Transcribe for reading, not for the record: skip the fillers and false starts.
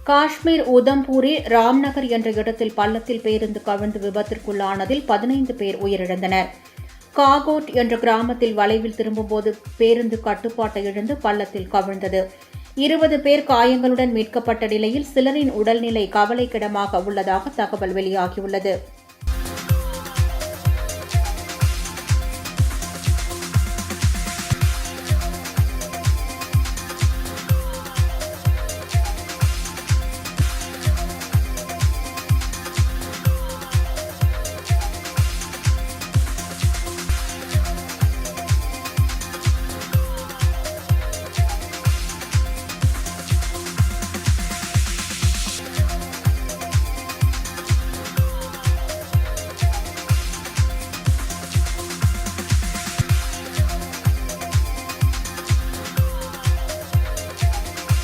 காஷ்மீர் உதம்பூரில் ராம்நகர் என்ற இடத்தில் பள்ளத்தில் பேருந்து கவிழ்ந்து விபத்திற்குள்ளானதில் 15 பேர் உயிரிழந்தனர். காகோட் என்ற கிராமத்தில் வளைவில் திரும்பும்போது பேருந்து கட்டுப்பாட்டை இழந்து பள்ளத்தில் கவிழ்ந்தது. 20 பேர் காயங்களுடன் மீட்கப்பட்ட நிலையில் சிலரின் உடல்நிலை கவலைக்கிடமாக உள்ளதாக தகவல் வெளியாகியுள்ளது.